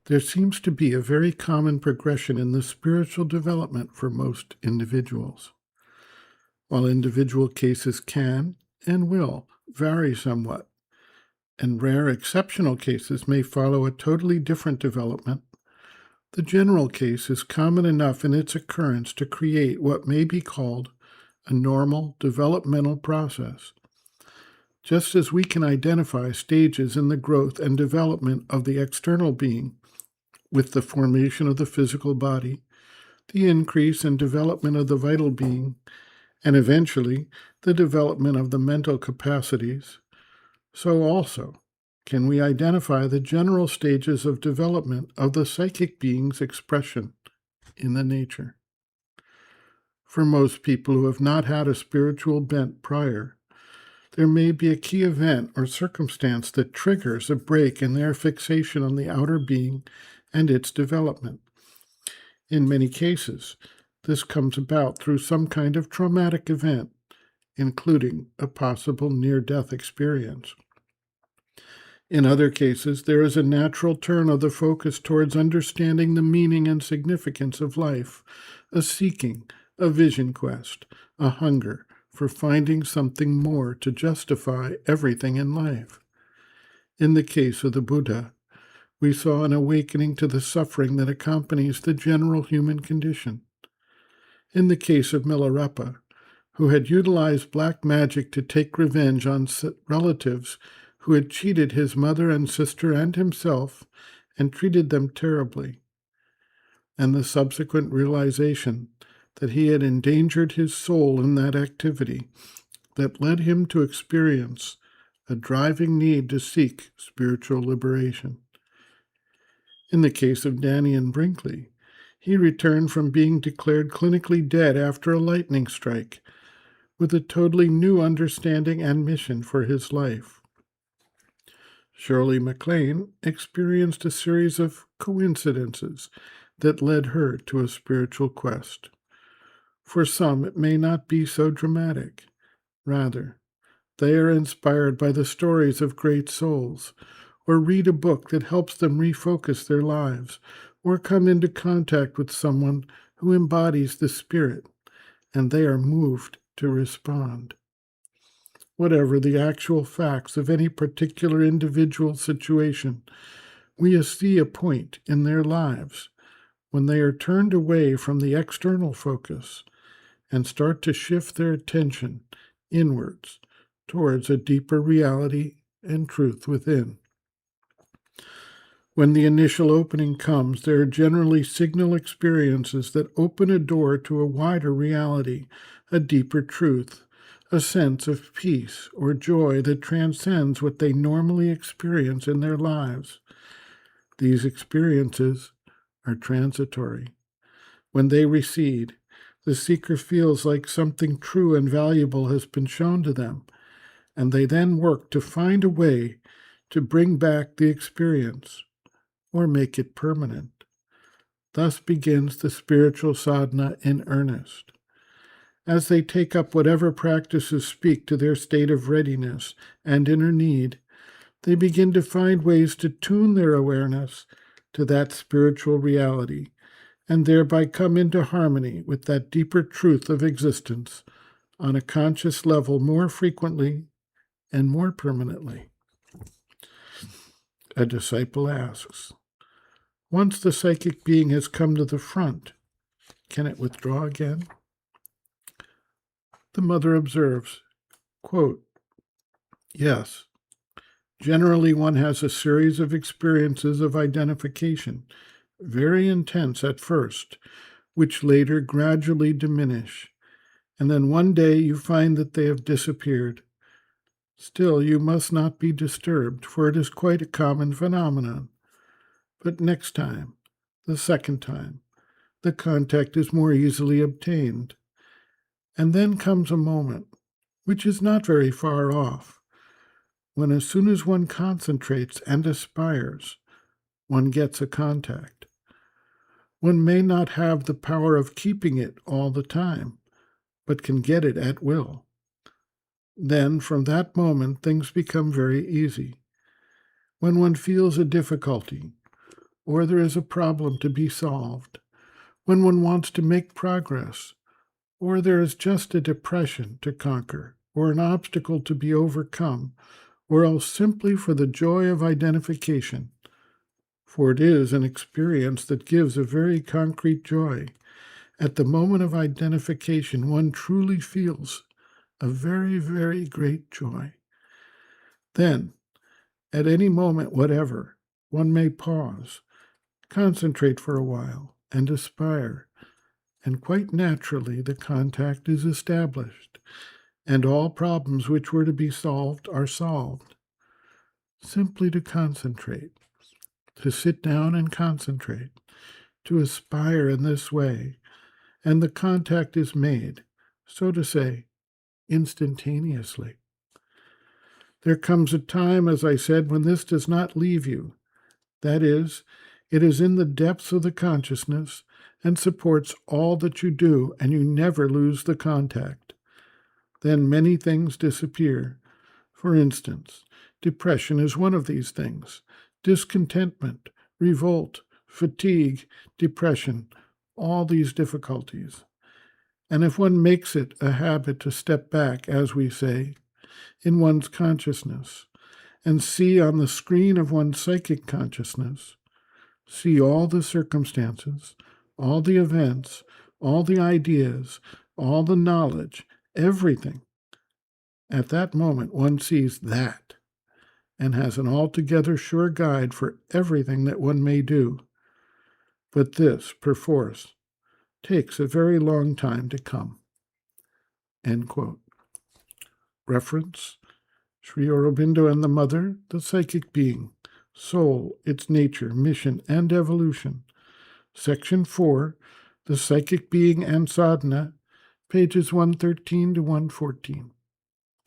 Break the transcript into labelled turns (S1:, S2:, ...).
S1: There seems to be a very common progression in the spiritual development for most individuals. While individual cases can and will vary somewhat, and rare exceptional cases may follow a totally different development, the general case is common enough in its occurrence to create what may be called a normal developmental process. Just as we can identify stages in the growth and development of the external being with the formation of the physical body, the increase and development of the vital being, and eventually the development of the mental capacities, so also can we identify the general stages of development of the psychic being's expression in the nature. For most people who have not had a spiritual bent prior, there may be a key event or circumstance that triggers a break in their fixation on the outer being and its development. In many cases, this comes about through some kind of traumatic event, including a possible near-death experience. In other cases, there is a natural turn of the focus towards understanding the meaning and significance of life, a seeking, a vision quest, a hunger for finding something more to justify everything in life. In the case of the Buddha, we saw an awakening to the suffering that accompanies the general human condition. In the case of Milarepa, who had utilized black magic to take revenge on relatives who had cheated his mother and sister and himself and treated them terribly, and the subsequent realization that he had endangered his soul in that activity that led him to experience a driving need to seek spiritual liberation. In the case of Danny and Brinkley, he returned from being declared clinically dead after a lightning strike with a totally new understanding and mission for his life. Shirley MacLaine experienced a series of coincidences that led her to a spiritual quest. For some, it may not be so dramatic. Rather, they are inspired by the stories of great souls, or read a book that helps them refocus their lives, or come into contact with someone who embodies the spirit, and they are moved to respond. Whatever the actual facts of any particular individual situation, we see a point in their lives when they are turned away from the external focus and start to shift their attention inwards towards a deeper reality and truth within. When the initial opening comes, there are generally signal experiences that open a door to a wider reality, a deeper truth, a sense of peace or joy that transcends what they normally experience in their lives. These experiences are transitory. When they recede, the seeker feels like something true and valuable has been shown to them, and they then work to find a way to bring back the experience or make it permanent. Thus begins the spiritual sadhana in earnest. As they take up whatever practices speak to their state of readiness and inner need, they begin to find ways to tune their awareness to that spiritual reality, and thereby come into harmony with that deeper truth of existence on a conscious level more frequently and more permanently. A disciple asks, once the psychic being has come to the front, can it withdraw again? The mother observes, quote, yes. Generally, one has a series of experiences of identification, very intense at first, which later gradually diminish, and then one day you find that they have disappeared. Still, you must not be disturbed, for it is quite a common phenomenon. But next time, the second time, the contact is more easily obtained. And then comes a moment, which is not very far off, when as soon as one concentrates and aspires, one gets a contact. One may not have the power of keeping it all the time, but can get it at will. Then, from that moment, things become very easy. When one feels a difficulty, or there is a problem to be solved, when one wants to make progress, or there is just a depression to conquer, or an obstacle to be overcome, or else simply for the joy of identification, for it is an experience that gives a very concrete joy. At the moment of identification, one truly feels a very, very great joy. Then, at any moment whatever, one may pause, concentrate for a while, and aspire, and quite naturally the contact is established, and all problems which were to be solved are solved. Simply to concentrate, to sit down and concentrate, to aspire in this way, and the contact is made, so to say, instantaneously. There comes a time, as I said, when this does not leave you. That is, it is in the depths of the consciousness and supports all that you do, and you never lose the contact. Then many things disappear. For instance, depression is one of these things. Discontentment, revolt, fatigue, depression, all these difficulties. And if one makes it a habit to step back, as we say, in one's consciousness, and see on the screen of one's psychic consciousness, see all the circumstances, all the events, all the ideas, all the knowledge, everything. At that moment, one sees that and has an altogether sure guide for everything that one may do. But this, perforce, takes a very long time to come. End quote. Reference: Sri Aurobindo and the Mother, the Psychic Being, Soul, Its Nature, Mission, and Evolution. Section 4, The Psychic Being and Sadhana, pages 113 to 114.